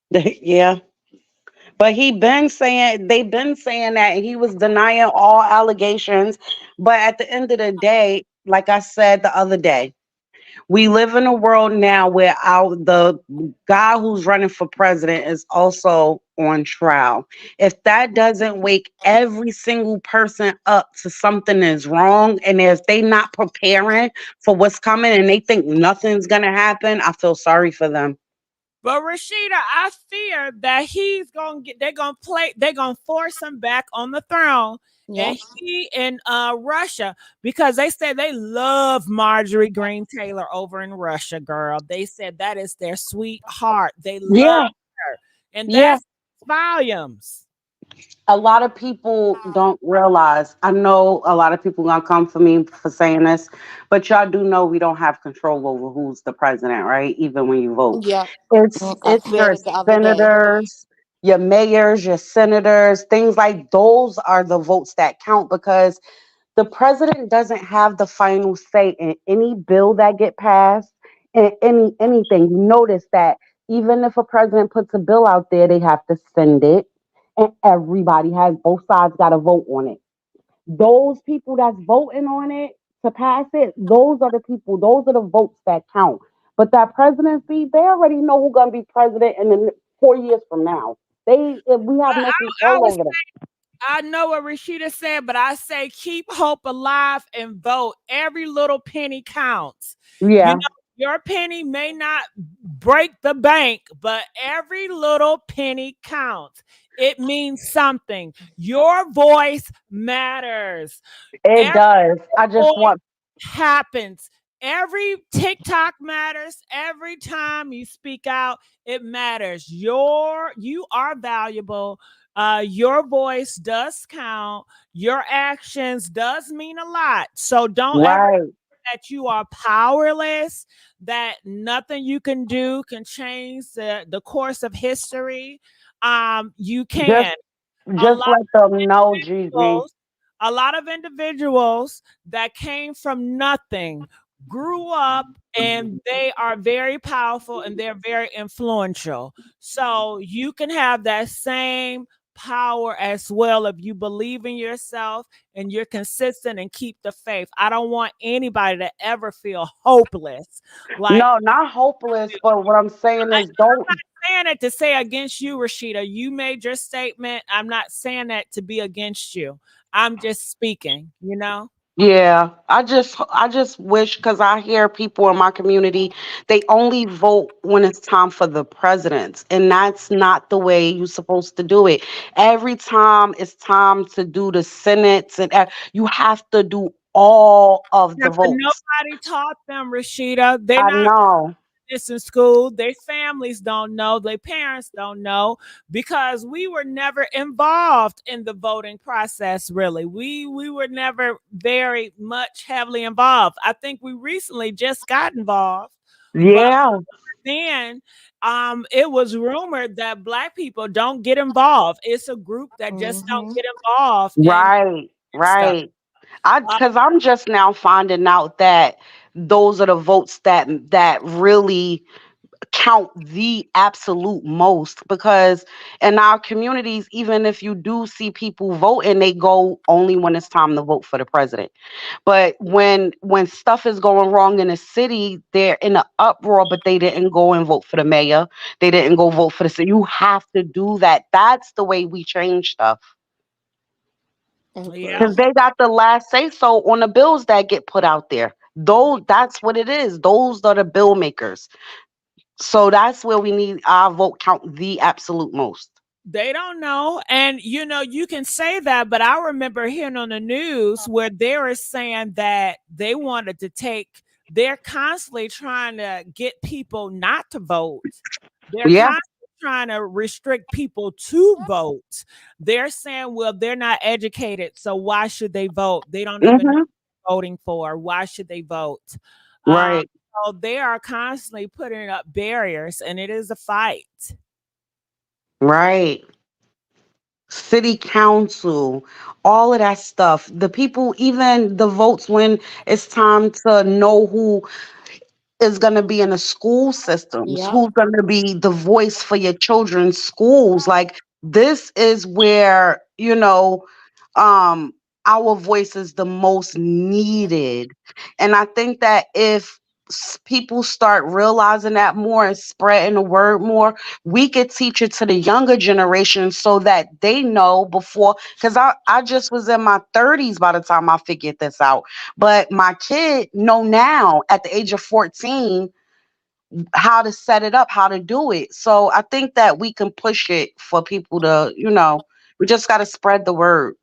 Yeah. But they've been saying that, and he was denying all allegations. But at the end of the day, like I said the other day, we live in a world now where the guy who's running for president is also on trial. If that doesn't wake every single person up to something is wrong, and if they not preparing for what's coming and they think nothing's gonna happen, I feel sorry for them. But Rashida, I fear that they're gonna force him back on the throne. Yep. And he in Russia, because they said they love Marjorie Greene Taylor over in Russia, girl. They said that is their sweetheart. They love her. And that's volumes. A lot of people don't realize. I know a lot of people gonna come for me for saying this, but y'all do know we don't have control over who's the president, right? Even when you vote. Yeah. It's your senators, your mayors, your senators, things like those are the votes that count, because the president doesn't have the final say in any bill that get passed and anything. You notice that even if a president puts a bill out there, they have to send it. And both sides got to vote on it. Those people that's voting on it to pass it, those are the votes that count. But that presidency, they already know who's going to be president in 4 years from now. We have no control over them. I know what Rashida said, but I say keep hope alive and vote. Every little penny counts. Yeah. Your penny may not break the bank, but every little penny counts. It means something. Your voice matters. It Every does. I just voice want happens. Every TikTok matters. Every time you speak out, it matters. You are valuable. Your voice does count. Your actions does mean a lot. So don't ever right. that you are powerless, that nothing you can do can change the course of history. You Just can. A just lot let them know, Gigi. individuals, a lot of individuals that came from nothing grew up and they are very powerful and they're very influential. So you can have that same power as well if you believe in yourself and you're consistent and keep the faith. I don't want anybody to ever feel hopeless. Like, No, not hopeless, but what I'm saying is don't. saying it to say against you, Rashida. You made your statement. I'm not saying that to be against you. I'm just speaking, you know? Yeah, I just wish, because I hear people in my community, they only vote when it's time for the presidents, and that's not the way you're supposed to do it. Every time it's time to do the senates, and you have to do all of Yeah, the but votes. nobody taught them, Rashida. They're I not know. this in school. Their families don't know. Their parents don't know because we were never involved in the voting process. Really, we were never very much heavily involved. I think we recently just got involved, but Yeah, then it was rumored that Black people don't get involved. It's a group that just don't get involved in right, stuff. right. I Uh, because I'm just now finding out that those are the votes that really count the absolute most, because in our communities, even if you do see people voting, they go only when it's time to vote for the president. But when stuff is going wrong in the city, they're in an uproar, but they didn't go and vote for the mayor. They didn't go vote for the city. You have to do that. That's the way we change stuff, yeah. because they got the last say so on the bills that get put out there. Those, that's what it is. Those are the bill makers. So that's where we need our vote count the absolute most. They don't know. And you know, you can say that, but I remember hearing on the news where they were saying that they wanted to they're constantly trying to get people not to vote. They're Yeah. constantly trying to restrict people to vote. They're saying, well, they're not educated, so why should they vote? They don't even know Hmm. what they're voting for. Why should they vote? Um, Right. so they are constantly putting up barriers, and it is a fight. Right. City council, all of that stuff. The people, even the votes when it's time to know who is going to be in the school systems, Yep. who's going to be the voice for your children's schools. Like, this is where, um our voice is the most needed. And I think that if people start realizing that more and spreading the word more, we could teach it to the younger generation so that they know before, because I just was in my 30s by the time I figured this out. But my kid know now at the age of 14 how to set it up, how to do it. So I think that we can push it for people to, we just got to spread the word.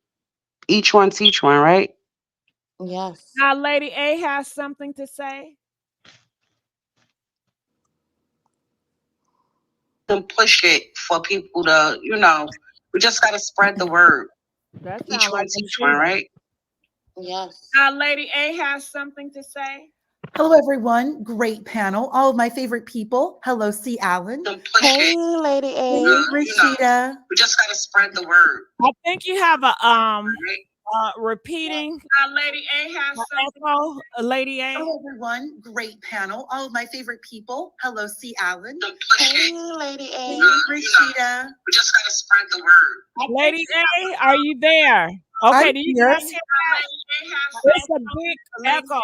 Each one teach one, right? Yes. Now, Lady A has something to say. Can push it for people to, we just got to spread the word. That Each sounds one like teach one, right? Yes. Now, Lady A has something to say. Hello, everyone. Great panel. All of my favorite people. Hello, C. Allen. Hey, Lady A. Rashida. We just got to spread the word. I think you have a repeating. Lady A has something. Echo, Lady A. Hello, everyone. Great panel. All of my favorite people. Hello, C. Allen. Hey, Lady A. Rashida. We just got to spread the word. Lady A, are you there? Okay, I'm do you here. guys hear that? It's a big echo.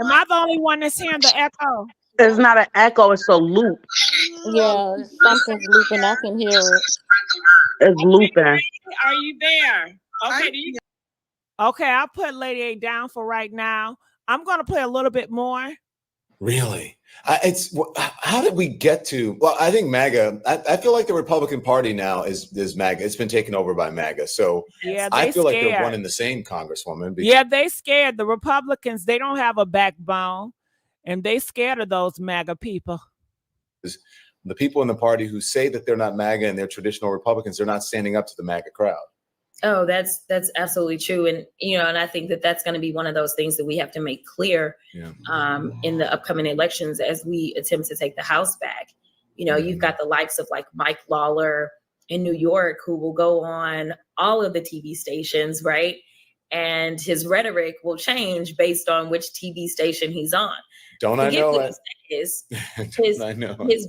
Am I the only one that's hearing the echo? It's not an echo, it's a loop. Yeah, something's looping. I can hear it. It's looping. Are you there? Okay, do you? Okay, I'll put Lady A down for right now. I'm gonna play a little bit more. Really? How did we get to? Well, I think MAGA. I feel like the Republican Party now is MAGA. It's been taken over by MAGA. So yeah, I feel like they're scared. one and the same, Congresswoman. Yeah, they scared. The Republicans, they don't have a backbone, and they scared of those MAGA people. The people in the party who say that they're not MAGA and they're traditional Republicans, they're not standing up to the MAGA crowd. Oh, that's absolutely true. And, and I think that that's going to be one of those things that we have to make clear in the upcoming elections as we attempt to take the House back. You've got the likes of like Mike Lawler in New York, who will go on all of the TV stations, right? And his rhetoric will change based on which TV station he's on. Don't I know it? His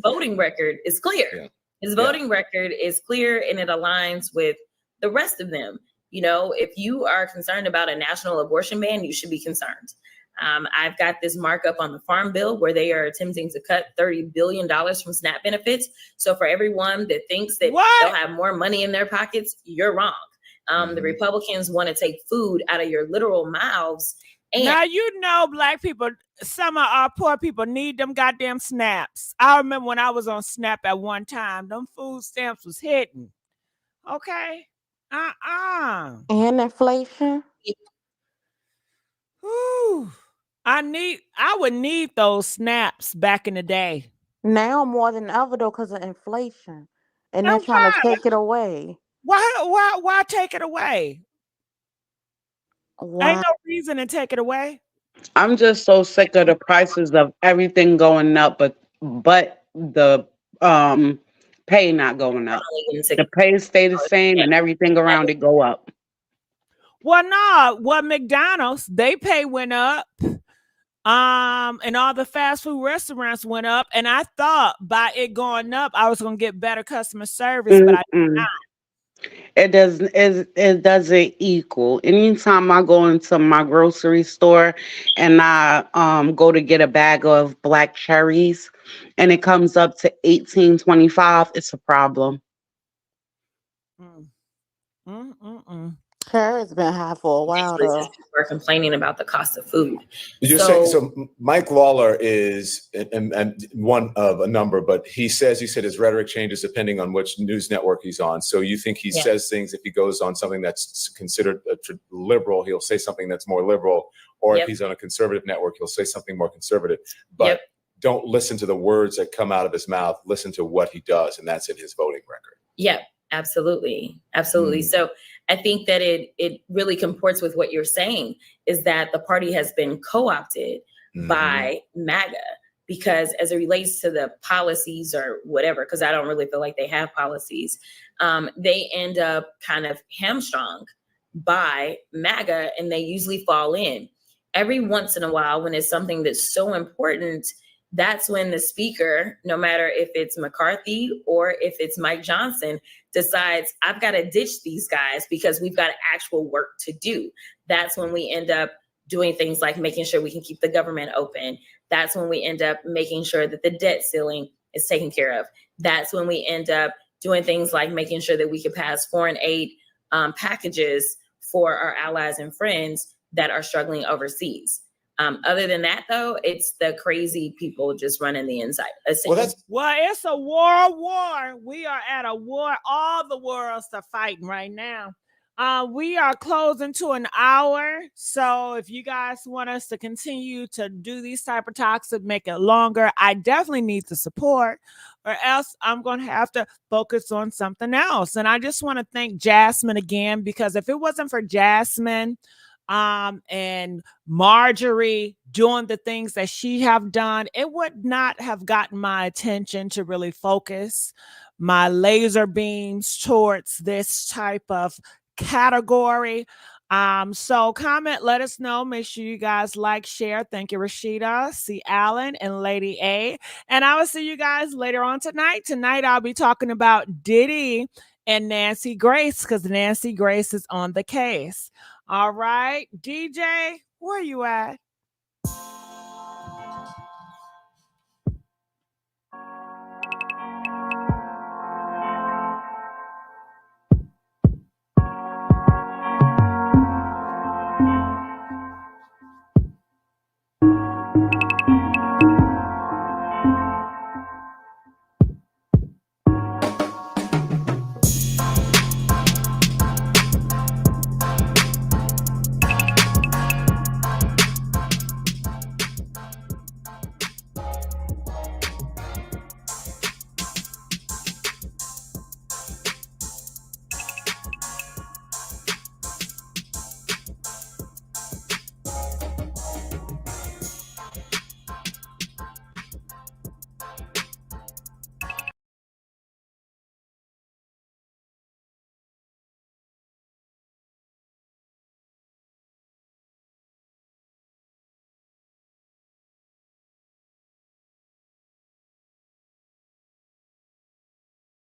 voting record is clear. Yeah. His voting record is clear, and it aligns with the rest of them. If you are concerned about a national abortion ban, you should be concerned. I've got this markup on the Farm Bill where they are attempting to cut $30 billion from SNAP benefits. So for everyone that thinks that they'll have more money in their pockets, you're wrong. The Republicans want to take food out of your literal mouths. And now, Black people, some of our poor people need them goddamn snaps. I remember when I was on SNAP at one time, them food stamps was hitting. Okay. And inflation. Ooh. I would need those snaps back in the day. Now more than ever though, because of inflation. And they're trying to take it away. Why take it away? Why? Ain't no reason to take it away. I'm just so sick of the prices of everything going up, but the pay not going up. The pay stay the same and everything around it go up. Well, no, McDonald's, they pay went up. And all the fast food restaurants went up. And I thought by it going up, I was gonna get better customer service, but I did not. It doesn't equal. Anytime I go into my grocery store and I go to get a bag of black cherries and it comes up to $18.25, it's a problem. Cherry's been high for a while though. We're complaining about the cost of food. You're saying so. Mike Lawler is and one of a number, but he said his rhetoric changes depending on which news network he's on. So you think he says things, if he goes on something that's considered liberal, he'll say something that's more liberal, or if he's on a conservative network, he'll say something more conservative. But don't listen to the words that come out of his mouth. Listen to what he does, and that's in his voting record. Yeah, absolutely. So I think that it really comports with what you're saying, is that the party has been co-opted by MAGA, because as it relates to the policies or whatever, because I don't really feel like they have policies, they end up kind of hamstrung by MAGA, and they usually fall in. Every once in a while, when it's something that's so important, that's when the speaker, no matter if it's McCarthy or if it's Mike Johnson, decides, I've got to ditch these guys because we've got actual work to do. That's when we end up doing things like making sure we can keep the government open. That's when we end up making sure that the debt ceiling is taken care of. That's when we end up doing things like making sure that we can pass foreign aid packages for our allies and friends that are struggling overseas. Other than that, though, it's the crazy people just running the inside. It's a war. We are at a war. All the worlds are fighting right now. We are closing to an hour. So if you guys want us to continue to do these type of talks and make it longer, I definitely need the support, or else I'm going to have to focus on something else. And I just want to thank Jasmine again, because if it wasn't for Jasmine, and Marjorie doing the things that she have done, it would not have gotten my attention to really focus my laser beams towards this type of category. So comment, let us know. Make sure you guys like, share. Thank you, Rashida, C. Allen, and Lady A. And I will see you guys later on tonight. Tonight, I'll be talking about Diddy and Nancy Grace, because Nancy Grace is on the case. All right, DJ, where you at?